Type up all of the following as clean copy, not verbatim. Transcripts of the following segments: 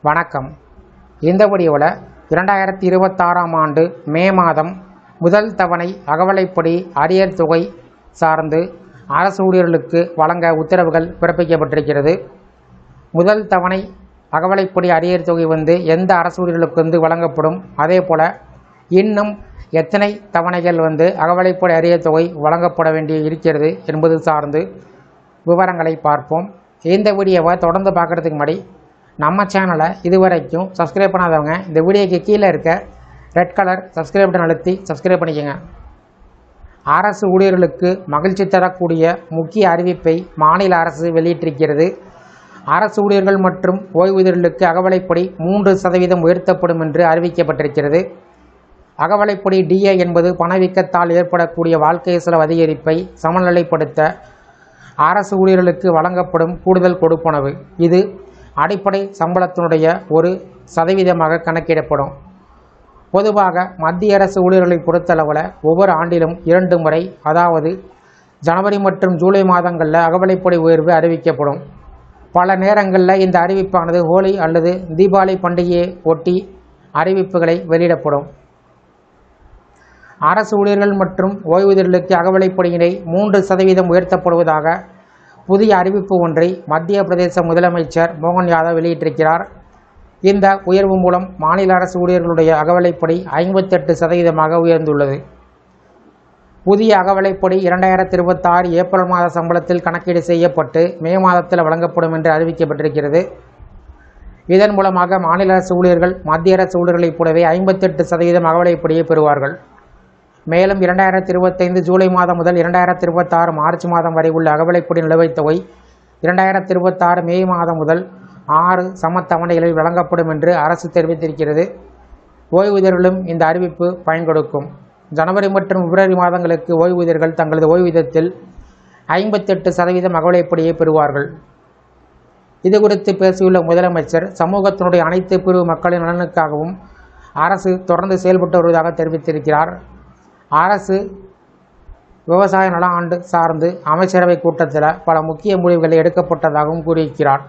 வணக்கம். இந்த வீடியோவில் 2026ஆம் ஆண்டு மே மாதம் முதல் தவணை அகவலைப்படி அரியர் தொகை சார்ந்து அரசு ஊழியர்களுக்கு வழங்க உத்தரவுகள் பிறப்பிக்கப்பட்டிருக்கிறது. முதல் தவணை அகவலைப்படி அரியர் தொகை எந்த அரசு ஊழியர்களுக்கு வழங்கப்படும், அதே போல் இன்னும் எத்தனை தவணைகள் அகவலைப்படி அரியர் தொகை வழங்கப்பட வேண்டி இருக்கிறது என்பது சார்ந்து விவரங்களை பார்ப்போம். இந்த வீடியோவை தொடர்ந்து பார்க்குறதுக்கு முன்னாடி நம்ம சேனலை இதுவரைக்கும் சப்ஸ்கிரைப் பண்ணாதவங்க இந்த வீடியோக்கு கீழே இருக்க ரெட் கலர் சப்ஸ்கிரைப் பட்டன் அழுத்தி சப்ஸ்கிரைப் பண்ணிக்கோங்க. அரசு ஊழியர்களுக்கு மகிழ்ச்சி தரக்கூடிய முக்கிய அறிவிப்பை மாநில அரசு வெளியிட்டிருக்கிறது. அரசு ஊழியர்கள் மற்றும் ஓய்வூதியர்களுக்கு அகவலைப்படி 3% உயர்த்தப்படும் என்று அறிவிக்கப்பட்டிருக்கிறது. அகவலைப்படி டிஏ என்பது பணவீக்கத்தால் ஏற்படக்கூடிய வாழ்க்கை செலவு அதிகரிப்பை சமநிலைப்படுத்த அரசு ஊழியர்களுக்கு வழங்கப்படும் கூடுதல் கொடுப்பனவு. இது அடிப்படை சம்பளத்தினுடைய 1% கணக்கிடப்படும். பொதுவாக மத்திய அரசு ஊழியர்களை பொறுத்தளவில் ஒவ்வொரு ஆண்டிலும் 2 முறை, அதாவது ஜனவரி மற்றும் ஜூலை மாதங்களில் அகவலைப்படி உயர்வு அறிவிக்கப்படும். பல நேரங்களில் இந்த அறிவிப்பானது ஹோலி அல்லது தீபாவளி பண்டிகையை ஒட்டி அறிவிப்புகளை வெளியிடப்படும். அரசு ஊழியர்கள் மற்றும் ஓய்வூதியர்களுக்கு அகவலைப்படியினை 3% உயர்த்தப்படுவதாக புதிய அறிவிப்பு ஒன்றை மத்திய பிரதேச முதலமைச்சர் மோகன் யாதவ் வெளியிட்டிருக்கிறார். இந்த உயர்வு மூலம் மாநில அரசு ஊழியர்களுடைய அகவலைப்படி 58% உயர்ந்துள்ளது. புதிய அகவலைப்படி 2026 ஏப்ரல் மாத சம்பளத்தில் கணக்கீடு செய்யப்பட்டு மே மாதத்தில் வழங்கப்படும் என்று அறிவிக்கப்பட்டிருக்கிறது. இதன் மூலமாக மாநில அரசு ஊழியர்கள் மத்திய அரசு ஊழியர்களைப் போலவே 58% அகவலைப்படியை பெறுவார்கள். மேலும் 2025 ஜூலை மாதம் முதல் 2026 மார்ச் மாதம் வரை உள்ள அகவலைப்படி நிலுவைத் தொகை 2026 மே மாதம் முதல் 6 சமத்தவணைகளில் வழங்கப்படும் என்று அரசு தெரிவித்திருக்கிறது. ஓய்வூதியர்களும் இந்த அறிவிப்பு பயன் கொடுக்கும். ஜனவரி மற்றும் பிப்ரவரி மாதங்களுக்கு ஓய்வூதியர்கள் தங்களது ஓய்வூதியத்தில் 58% அகவலைப்படியை பெறுவார்கள். இது குறித்து பேசியுள்ள முதலமைச்சர், சமூகத்தினுடைய அனைத்து பிரிவு மக்களின் நலனுக்காகவும் அரசு தொடர்ந்து செயல்பட்டு வருவதாக தெரிவித்திருக்கிறார். அரசு விவசாய நல ஆண்டு சார்ந்து அமைச்சரவை கூட்டத்தில் பல முக்கிய முடிவுகள் எடுக்கப்பட்டதாகவும் கூறியிருக்கிறார்.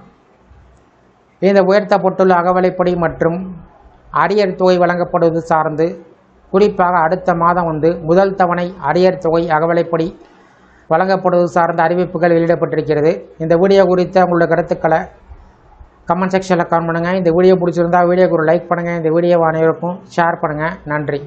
இந்த உயர்த்தப்பட்டுள்ள அகவலைப்படி மற்றும் அரியர் தொகை வழங்கப்படுவது சார்ந்து குறிப்பாக அடுத்த மாதம் முதல் தவணை அரியர் தொகை அகவலைப்படி வழங்கப்படுவது சார்ந்த அறிவிப்புகள் வெளியிடப்பட்டிருக்கிறது. இந்த வீடியோ குறித்த உங்களுடைய கருத்துக்களை கமெண்ட் செக்ஷனில் கமெண்ட் பண்ணுங்கள். இந்த வீடியோ பிடிச்சிருந்தால் வீடியோக்கு ஒரு லைக் பண்ணுங்கள். இந்த வீடியோவை அனைவருக்கும் ஷேர் பண்ணுங்கள். நன்றி.